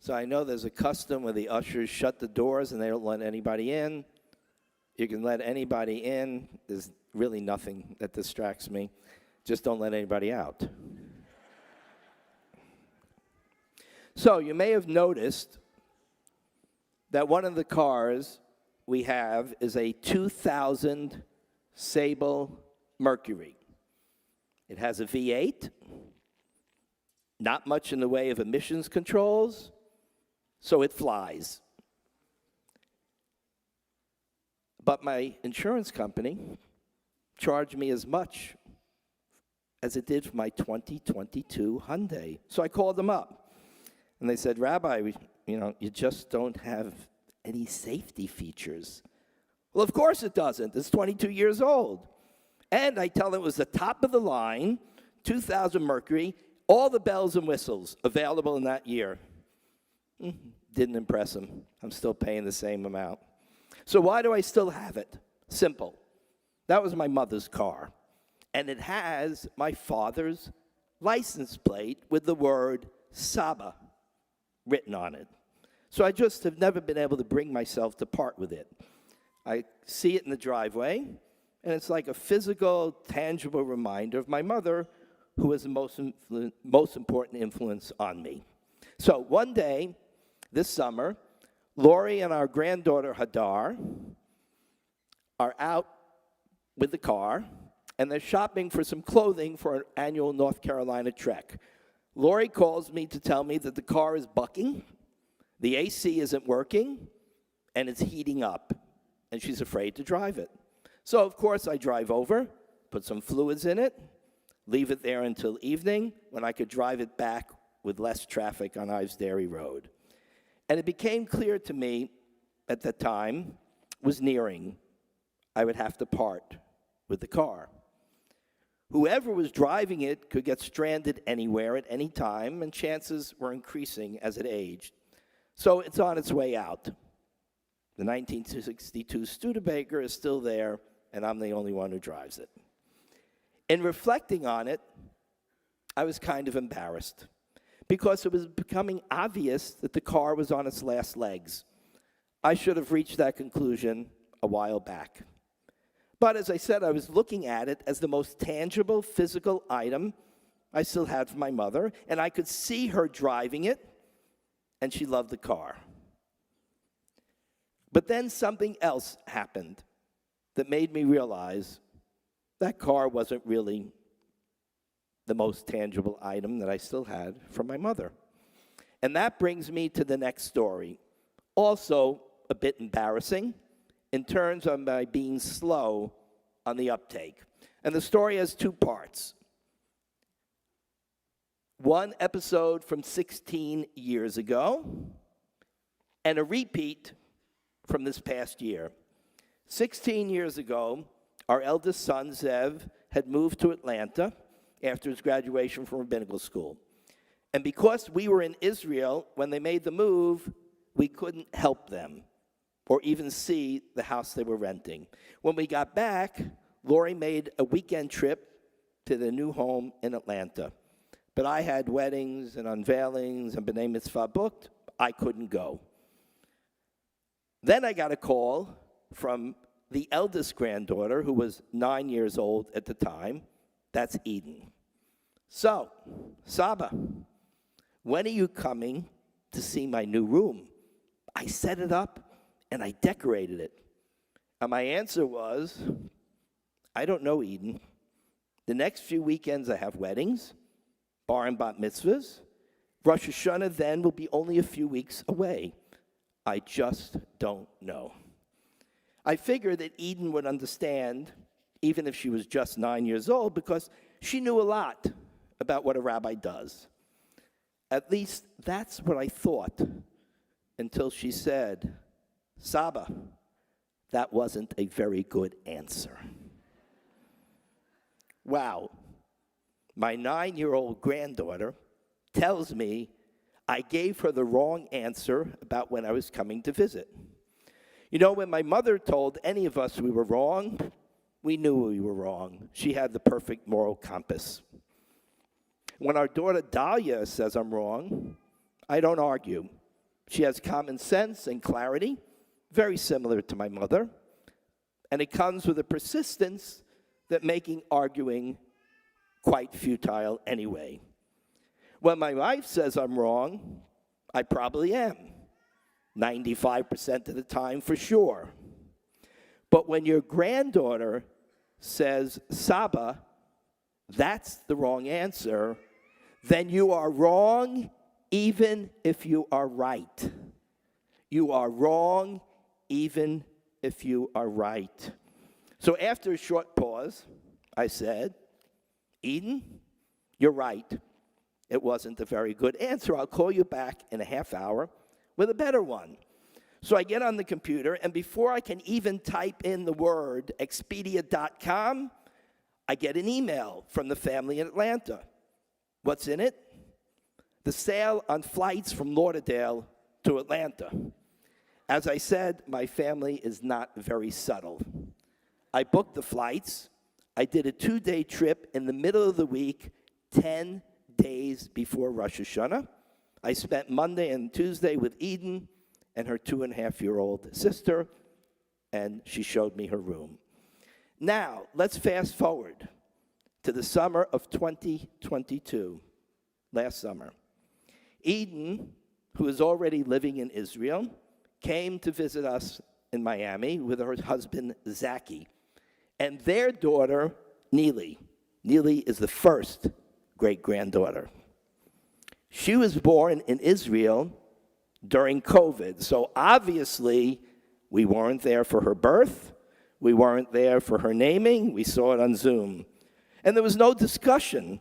So I know there's a custom where the ushers shut the doors and they don't let anybody in. You can let anybody in. There's really nothing that distracts me. Just don't let anybody out. So you may have noticed that one of the cars we have is a 2000 Sable Mercury. It has a V8, not much in the way of emissions controls, so it flies. But my insurance company charged me as much as it did for my 2022 Hyundai. So I called them up, and they said, Rabbi, you just don't have any safety features. Well, of course it doesn't. It's 22 years old. And I tell them it was the top of the line, 2000 Mercury, all the bells and whistles available in that year. Didn't impress them. I'm still paying the same amount. So why do I still have it? Simple. That was my mother's car. And it has my father's license plate with the word Saba written on it. So I just have never been able to bring myself to part with it. I see it in the driveway, and it's like a physical, tangible reminder of my mother, who was the most important influence on me. So one day, this summer, Lori and our granddaughter, Hadar, are out with the car, and they're shopping for some clothing for an annual North Carolina trek. Lori calls me to tell me that the car is bucking, the AC isn't working, and it's heating up, and she's afraid to drive it. So, of course, I drive over, put some fluids in it, leave it there until evening when I could drive it back with less traffic on Ives Dairy Road. And it became clear to me at that time was nearing. I would have to part with the car. Whoever was driving it could get stranded anywhere at any time, and chances were increasing as it aged. So it's on its way out. The 1962 Studebaker is still there, and I'm the only one who drives it. In reflecting on it, I was kind of embarrassed because it was becoming obvious that the car was on its last legs. I should have reached that conclusion a while back. But as I said, I was looking at it as the most tangible physical item I still had from my mother, and I could see her driving it, and she loved the car. But then something else happened that made me realize that car wasn't really the most tangible item that I still had from my mother. And that brings me to the next story. Also a bit embarrassing in terms of my being slow on the uptake. And the story has two parts. One episode from 16 years ago, and a repeat from this past year. 16 years ago, our eldest son, Zev, had moved to Atlanta after his graduation from rabbinical school. And because we were in Israel when they made the move, we couldn't help them or even see the house they were renting. When we got back, Lori made a weekend trip to the new home in Atlanta. But I had weddings and unveilings and B'nai Mitzvah booked. I couldn't go. Then I got a call from the eldest granddaughter, who was 9 years old at the time. That's Eden. So, Saba, when are you coming to see my new room? I set it up and I decorated it. And my answer was, I don't know, Eden. The next few weekends I have weddings, bar and bat mitzvahs. Rosh Hashanah then will be only a few weeks away. I just don't know. I figured that Eden would understand, even if she was just 9 years old, because she knew a lot about what a rabbi does. At least that's what I thought, until she said, Saba, that wasn't a very good answer. Wow. My 9-year-old granddaughter tells me I gave her the wrong answer about when I was coming to visit. You know, when my mother told any of us we were wrong, we knew we were wrong. She had the perfect moral compass. When our daughter Dahlia says I'm wrong, I don't argue. She has common sense and clarity, very similar to my mother. And it comes with a persistence that making arguing quite futile anyway. When my wife says I'm wrong, I probably am. 95% of the time for sure. But when your granddaughter says, Saba, that's the wrong answer, then you are wrong even if you are right. You are wrong even if you are right. So after a short pause, I said, Eden, you're right. It wasn't a very good answer. I'll call you back in a half hour with a better one. So I get on the computer, and before I can even type in the word Expedia.com, I get an email from the family in Atlanta. What's in it? The sale on flights from Lauderdale to Atlanta. As I said, my family is not very subtle. I booked the flights. I did a 2-day trip in the middle of the week, 10 days before Rosh Hashanah. I spent Monday and Tuesday with Eden and her 2.5-year-old sister, and she showed me her room. Now, let's fast forward to the summer of 2022, last summer. Eden, who is already living in Israel, came to visit us in Miami with her husband, Zaki, and their daughter, Neely. Neely is the first great-granddaughter. She was born in Israel during COVID, so obviously we weren't there for her birth. We weren't there for her naming. We saw it on Zoom. And there was no discussion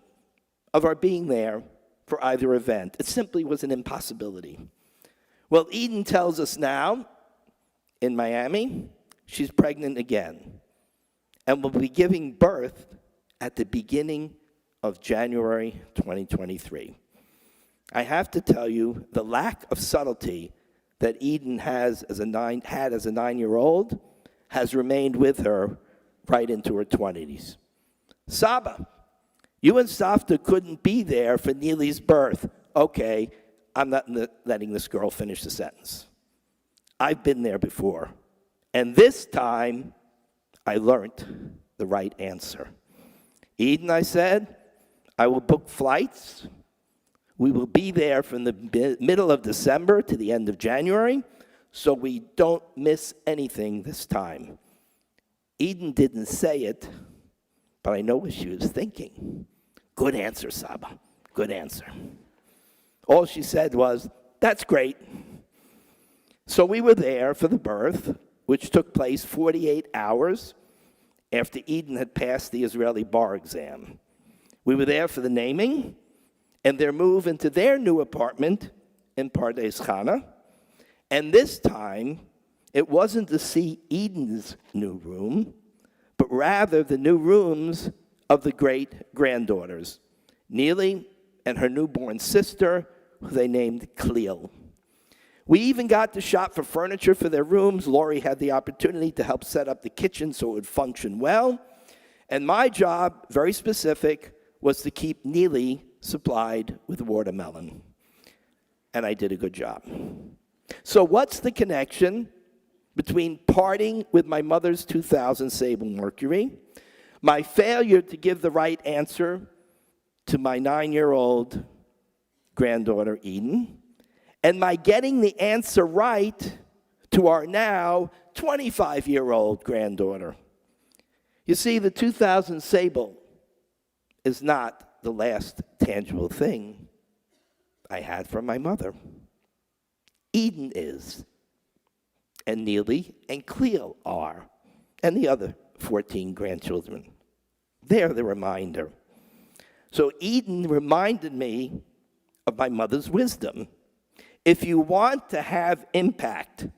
of our being there for either event. It simply was an impossibility. Well, Eden tells us now, in Miami, she's pregnant again and will be giving birth at the beginning of January 2023. I have to tell you, the lack of subtlety that Eden had as a 9-year-old has remained with her right into her 20s. Saba, you and Safta couldn't be there for Neely's birth. Okay, I'm not letting this girl finish the sentence. I've been there before. And this time, I learned the right answer. Eden, I said, I will book flights. We will be there from the middle of December to the end of January, so we don't miss anything this time. Eden didn't say it, but I know what she was thinking. Good answer, Saba. Good answer. All she said was, that's great. So we were there for the birth, which took place 48 hours after Eden had passed the Israeli bar exam. We were there for the naming and their move into their new apartment in Pardes Chana. And this time, it wasn't to see Eden's new room, but rather the new rooms of the great-granddaughters, Neely and her newborn sister, who they named Cleo. We even got to shop for furniture for their rooms. Lori had the opportunity to help set up the kitchen so it would function well. And my job, very specific, was to keep Neely supplied with watermelon. And I did a good job. So what's the connection between parting with my mother's 2000 Sable Mercury, my failure to give the right answer to my 9-year-old granddaughter Eden, and my getting the answer right to our now 25-year-old granddaughter? You see, the 2000 Sable is not the last tangible thing I had from my mother. Eden is, and Neely and Cleo are, and the other 14 grandchildren. They're the reminder. So Eden reminded me of my mother's wisdom. If you want to have impact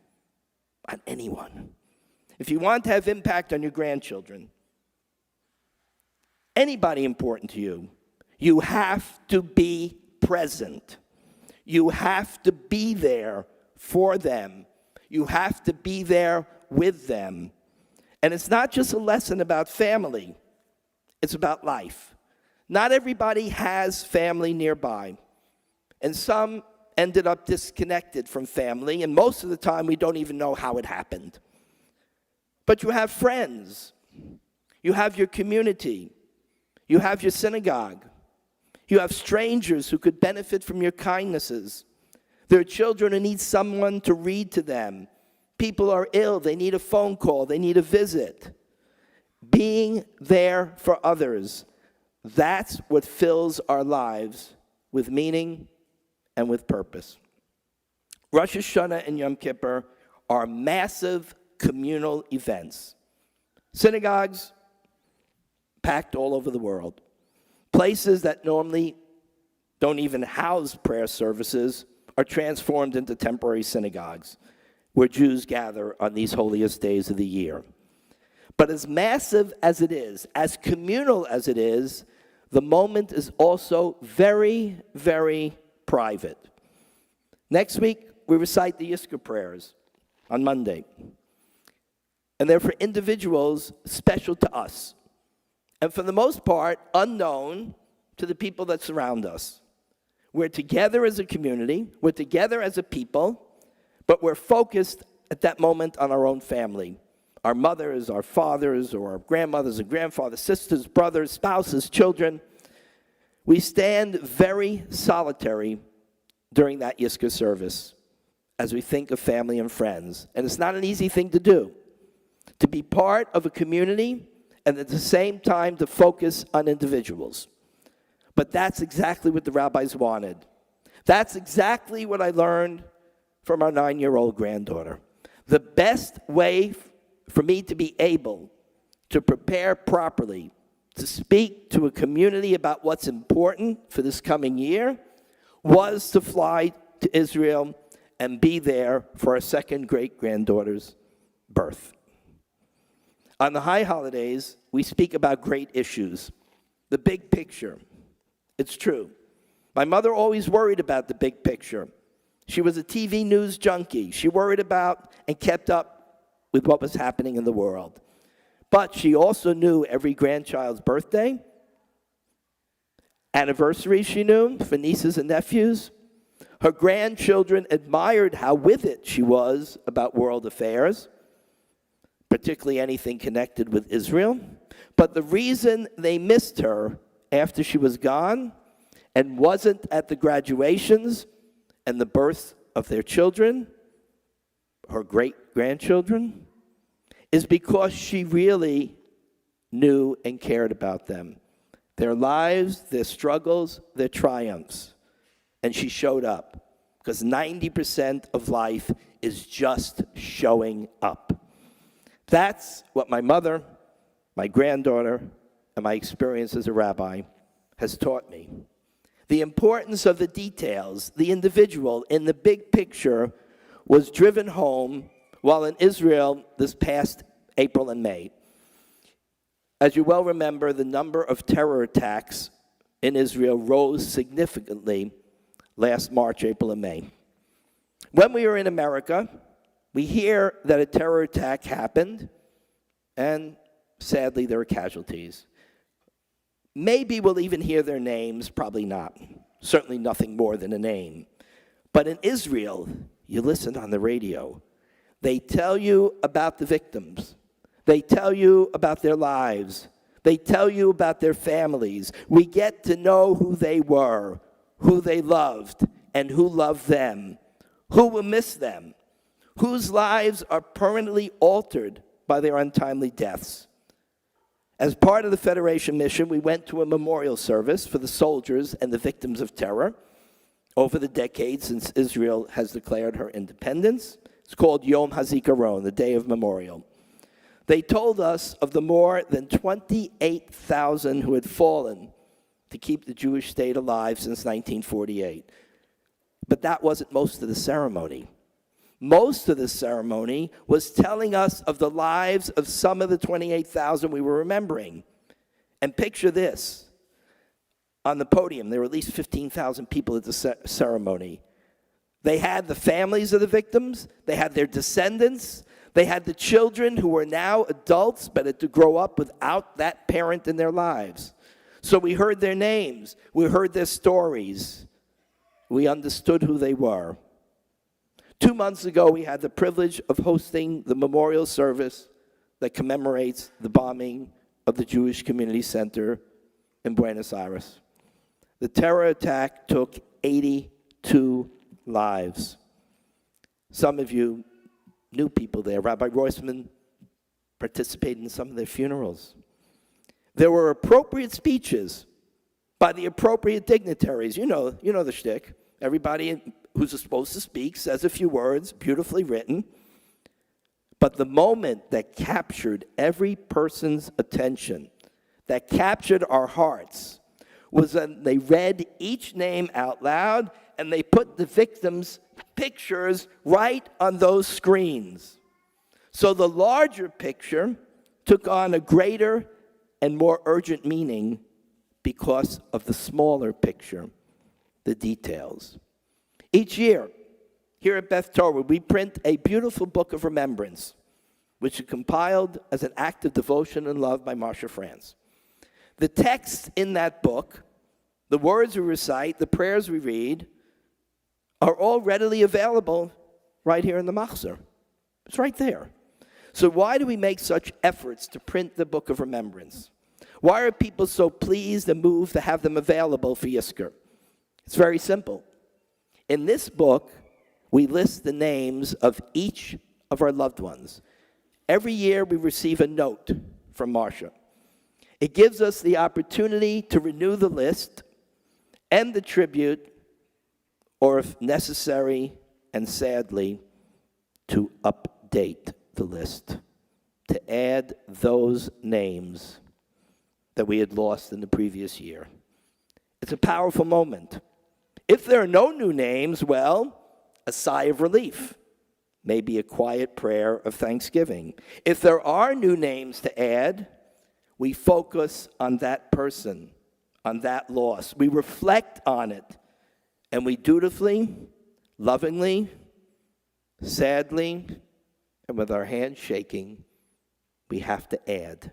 on anyone, if you want to have impact on your grandchildren, anybody important to you, you have to be present. You have to be there for them. You have to be there with them. And it's not just a lesson about family. It's about life. Not everybody has family nearby. And some ended up disconnected from family, and most of the time we don't even know how it happened. But you have friends. You have your community. You have your synagogue. You have strangers who could benefit from your kindnesses. There are children who need someone to read to them. People are ill. They need a phone call. They need a visit. Being there for others, that's what fills our lives with meaning and with purpose. Rosh Hashanah and Yom Kippur are massive communal events. Synagogues packed all over the world. Places that normally don't even house prayer services are transformed into temporary synagogues where Jews gather on these holiest days of the year. But as massive as it is, as communal as it is, the moment is also very, very private. Next week, we recite the Yizkor prayers on Monday. And they're for individuals special to us. And for the most part, unknown to the people that surround us. We're together as a community, we're together as a people, but we're focused at that moment on our own family. Our mothers, our fathers, or our grandmothers and grandfathers, sisters, brothers, spouses, children. We stand very solitary during that Yizkor service as we think of family and friends. And it's not an easy thing to do, to be part of a community and at the same time to focus on individuals. But that's exactly what the rabbis wanted. That's exactly what I learned from our 9-year-old granddaughter. The best way for me to be able to prepare properly to speak to a community about what's important for this coming year was to fly to Israel and be there for our second great-granddaughter's birth. On the high holidays, we speak about great issues, the big picture. It's true. My mother always worried about the big picture. She was a TV news junkie. She worried about and kept up with what was happening in the world. But she also knew every grandchild's birthday, anniversary she knew for nieces and nephews. Her grandchildren admired how with it she was about world affairs, particularly anything connected with Israel. But the reason they missed her after she was gone and wasn't at the graduations and the birth of their children, her great-grandchildren, is because she really knew and cared about them, their lives, their struggles, their triumphs. And she showed up, because 90% of life is just showing up. That's what my mother, my granddaughter, and my experience as a rabbi has taught me. The importance of the details, the individual in the big picture, was driven home while in Israel this past April and May. As you well remember, the number of terror attacks in Israel rose significantly last March, April, and May. When we were in America, we hear that a terror attack happened, and sadly, there were casualties. Maybe we'll even hear their names, probably not. Certainly nothing more than a name. But in Israel, you listen on the radio. They tell you about the victims. They tell you about their lives. They tell you about their families. We get to know who they were, who they loved, and who loved them, who will miss them, whose lives are permanently altered by their untimely deaths. As part of the Federation mission, we went to a memorial service for the soldiers and the victims of terror over the decades since Israel has declared her independence. It's called Yom HaZikaron, the Day of Memorial. They told us of the more than 28,000 who had fallen to keep the Jewish state alive since 1948. But that wasn't most of the ceremony. Most of the ceremony was telling us of the lives of some of the 28,000 we were remembering. And picture this. On the podium, there were at least 15,000 people at the ceremony. They had the families of the victims. They had their descendants. They had the children who were now adults but had to grow up without that parent in their lives. So we heard their names. We heard their stories. We understood who they were. 2 months ago, we had the privilege of hosting the memorial service that commemorates the bombing of the Jewish Community Center in Buenos Aires. The terror attack took 82 lives. Some of you knew people there. Rabbi Roisman participated in some of their funerals. There were appropriate speeches by the appropriate dignitaries. You know the shtick. Everybody who's supposed to speak says a few words, beautifully written. But the moment that captured every person's attention, that captured our hearts, was when they read each name out loud and they put the victims' pictures right on those screens. So the larger picture took on a greater and more urgent meaning because of the smaller picture, the details. Each year, here at Beth Torah, we print a beautiful book of remembrance, which is compiled as an act of devotion and love by Marsha France. The texts in that book, the words we recite, the prayers we read, are all readily available right here in the Machzor. It's right there. So why do we make such efforts to print the book of remembrance? Why are people so pleased and moved to have them available for Yizkor? It's very simple. In this book, we list the names of each of our loved ones. Every year, we receive a note from Marsha. It gives us the opportunity to renew the list and the tribute, or if necessary and sadly, to update the list, to add those names that we had lost in the previous year. It's a powerful moment. If there are no new names, well, a sigh of relief, maybe a quiet prayer of thanksgiving. If there are new names to add, we focus on that person, on that loss. We reflect on it, and we dutifully, lovingly, sadly, and with our hands shaking, we have to add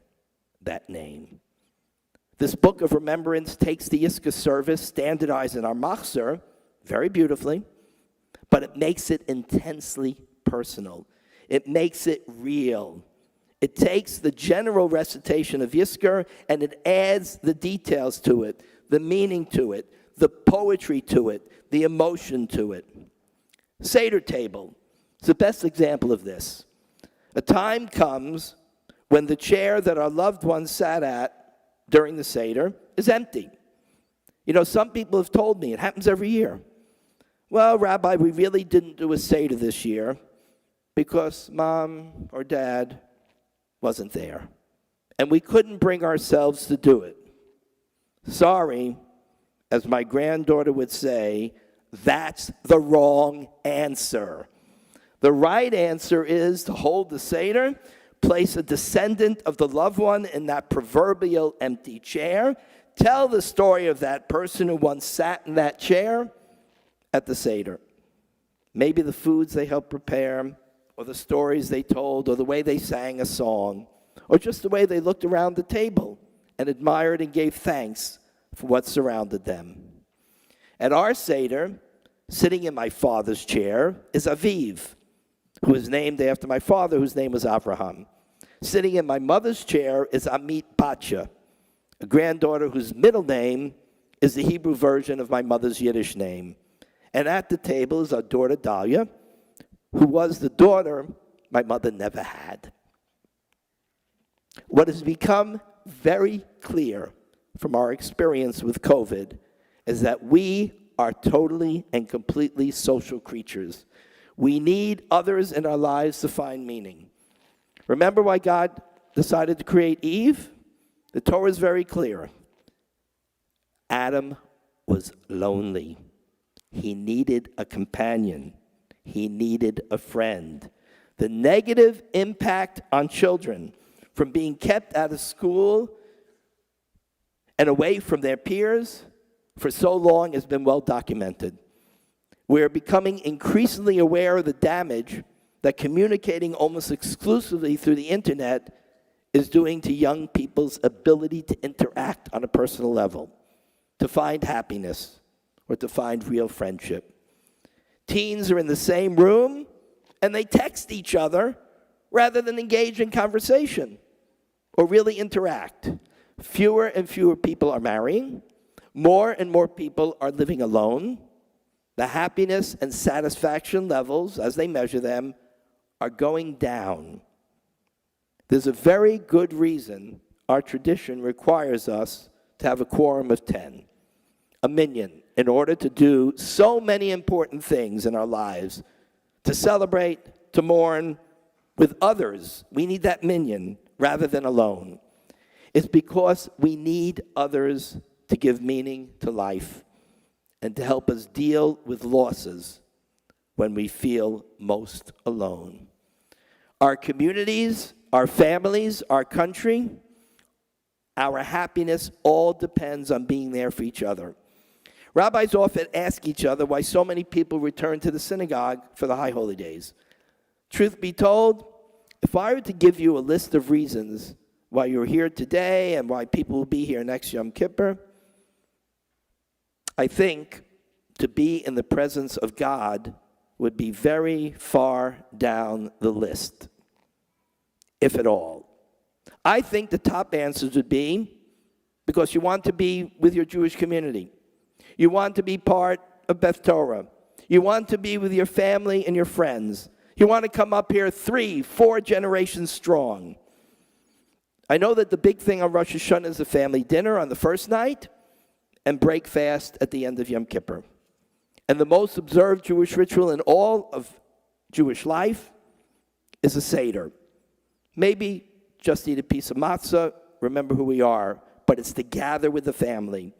that name. This book of remembrance takes the Yizkor service, standardized in our Machzor, very beautifully, but it makes it intensely personal. It makes it real. It takes the general recitation of Yizkor and it adds the details to it, the meaning to it, the poetry to it, the emotion to it. Seder table is the best example of this. A time comes when the chair that our loved ones sat at during the Seder is empty. You know, some people have told me, it happens every year. Well, Rabbi, we really didn't do a Seder this year because Mom or Dad wasn't there. And we couldn't bring ourselves to do it. Sorry, as my granddaughter would say, that's the wrong answer. The right answer is to hold the Seder, place a descendant of the loved one in that proverbial empty chair, tell the story of that person who once sat in that chair at the Seder. Maybe the foods they helped prepare, or the stories they told, or the way they sang a song, or just the way they looked around the table and admired and gave thanks for what surrounded them. At our Seder, sitting in my father's chair, is Aviv, who is named after my father, whose name was Avraham. Sitting in my mother's chair is Amit Batya, a granddaughter whose middle name is the Hebrew version of my mother's Yiddish name. And at the table is our daughter Dalia, who was the daughter my mother never had. What has become very clear from our experience with COVID is that we are totally and completely social creatures. We need others in our lives to find meaning. Remember why God decided to create Eve? The Torah is very clear. Adam was lonely. He needed a companion. He needed a friend. The negative impact on children from being kept out of school and away from their peers for so long has been well documented. We're becoming increasingly aware of the damage that communicating almost exclusively through the internet is doing to young people's ability to interact on a personal level, to find happiness, or to find real friendship. Teens are in the same room, and they text each other rather than engage in conversation or really interact. Fewer and fewer people are marrying. More and more people are living alone. The happiness and satisfaction levels, as they measure them, are going down. There's a very good reason our tradition requires us to have a quorum of 10, a minyan, in order to do so many important things in our lives, to celebrate, to mourn with others. We need that minyan rather than alone. It's because we need others to give meaning to life and to help us deal with losses when we feel most alone. Our communities, our families, our country, our happiness all depends on being there for each other. Rabbis often ask each other why so many people return to the synagogue for the high holy days. Truth be told, if I were to give you a list of reasons why you're here today and why people will be here next Yom Kippur, I think to be in the presence of God would be very far down the list, if at all. I think the top answers would be because you want to be with your Jewish community. You want to be part of Beth Torah. You want to be with your family and your friends. You want to come up here 3, 4 generations strong. I know that the big thing on Rosh Hashanah is a family dinner on the first night and break fast at the end of Yom Kippur. And the most observed Jewish ritual in all of Jewish life is a Seder. Maybe just eat a piece of matzah, remember who we are, but it's to gather with the family.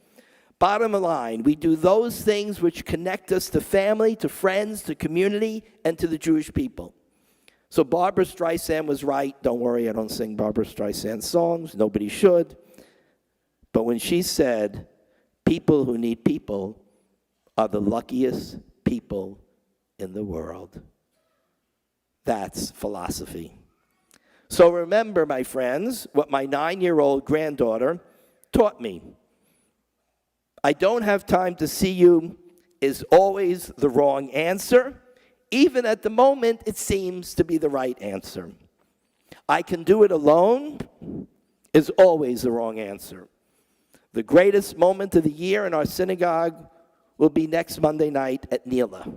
Bottom line, we do those things which connect us to family, to friends, to community, and to the Jewish people. So Barbra Streisand was right. Don't worry, I don't sing Barbra Streisand songs. Nobody should. But when she said, people who need people are the luckiest people in the world. That's philosophy. So remember, my friends, what my 9-year-old granddaughter taught me. I don't have time to see you is always the wrong answer. Even at the moment, it seems to be the right answer. I can do it alone is always the wrong answer. The greatest moment of the year in our synagogue will be next Monday night at Nila.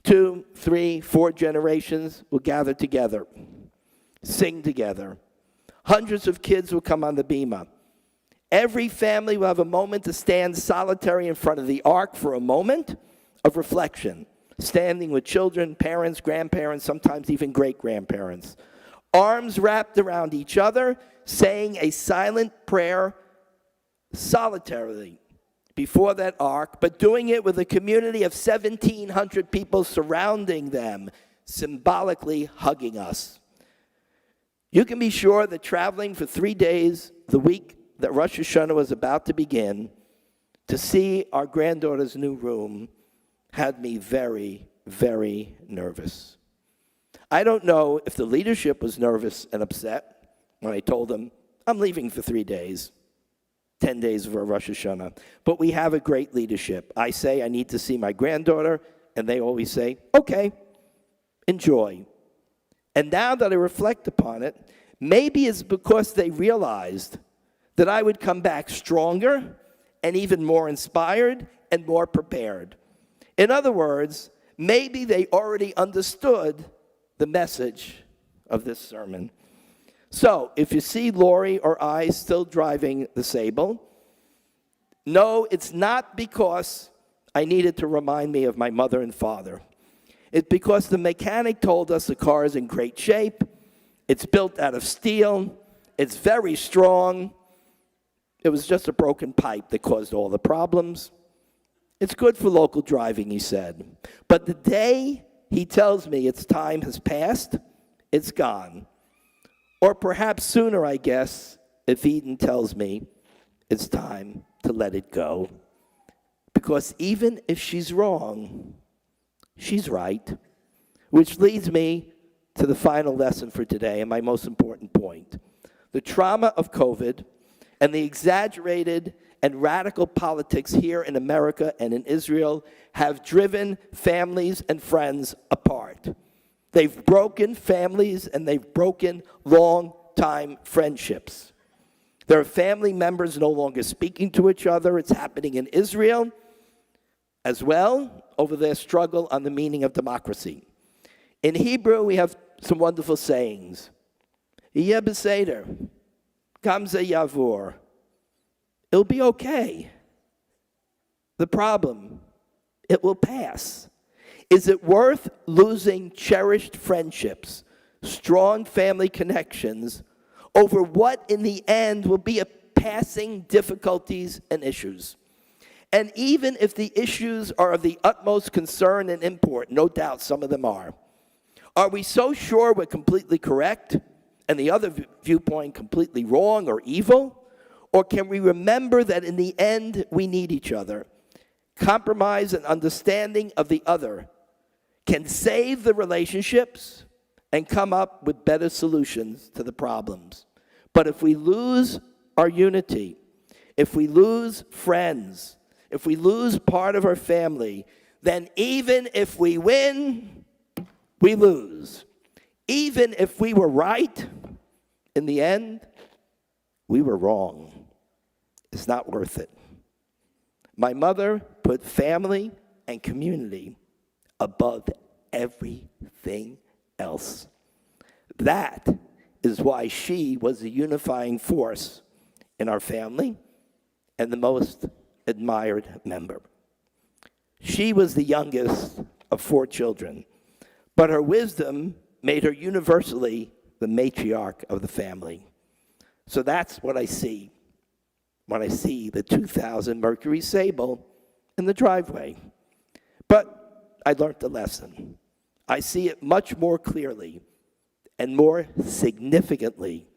2, 3, 4 generations will gather together, sing together. Hundreds of kids will come on the bima. Every family will have a moment to stand solitary in front of the ark for a moment of reflection, standing with children, parents, grandparents, sometimes even great-grandparents, arms wrapped around each other, saying a silent prayer solitarily before that ark, but doing it with a community of 1,700 people surrounding them, symbolically hugging us. You can be sure that traveling for 3 days, the week that Rosh Hashanah was about to begin, to see our granddaughter's new room had me very, very nervous. I don't know if the leadership was nervous and upset when I told them, I'm leaving for 3 days, 10 days for Rosh Hashanah. But we have a great leadership. I say I need to see my granddaughter, and they always say, okay, enjoy. And now that I reflect upon it, maybe it's because they realized that I would come back stronger and even more inspired and more prepared. In other words, maybe they already understood the message of this sermon. So, if you see Lori or I still driving the Sable, no, it's not because I needed to remind me of my mother and father. It's because the mechanic told us the car is in great shape, it's built out of steel, it's very strong. It was just a broken pipe that caused all the problems. It's good for local driving, he said. But the day he tells me its time has passed, it's gone. Or perhaps sooner, I guess, if Eden tells me it's time to let it go. Because even if she's wrong, she's right. Which leads me to the final lesson for today and my most important point. The trauma of COVID and the exaggerated and radical politics here in America and in Israel have driven families and friends apart. They've broken families and they've broken long-time friendships. There are family members no longer speaking to each other. It's happening in Israel as well over their struggle on the meaning of democracy. In Hebrew, we have some wonderful sayings. Yeh beseder, gamze yavur. It'll be okay. The problem, it will pass. Is it worth losing cherished friendships, strong family connections, over what in the end will be a passing difficulties and issues? And even if the issues are of the utmost concern and import, no doubt some of them are we so sure we're completely correct and the other viewpoint completely wrong or evil? Or can we remember that in the end we need each other? Compromise and understanding of the other can save the relationships and come up with better solutions to the problems. But if we lose our unity, if we lose friends, if we lose part of our family, then even if we win, we lose. Even if we were right, in the end, we were wrong. It's not worth it. My mother put family and community above everything else. That is why she was the unifying force in our family and the most admired member. She was the youngest of 4 children, but her wisdom made her universally the matriarch of the family. So that's what I see when I see the 2000 Mercury Sable in the driveway. But I learned the lesson. I see it much more clearly and more significantly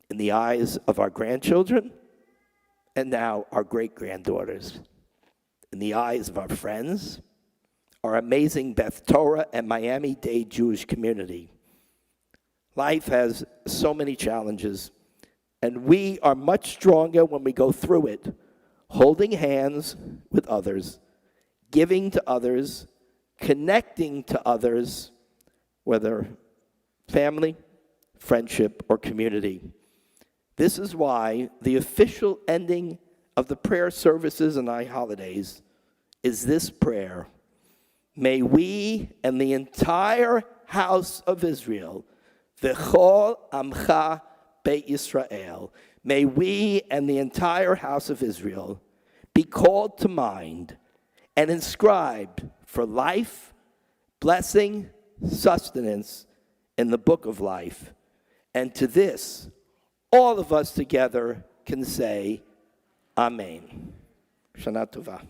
in the eyes of our grandchildren and now our great-granddaughters, in the eyes of our friends, our amazing Beth Torah and Miami-Dade Jewish community. Life has so many challenges, and we are much stronger when we go through it, holding hands with others, giving to others, connecting to others, whether family, friendship, or community. This is why the official ending of the prayer services and our holidays is this prayer. May we and the entire house of Israel, v'chol amcha Beit Yisrael, may we and the entire house of Israel be called to mind and inscribed for life, blessing, sustenance in the book of life. And to this, all of us together can say, Amen. Shana Tova.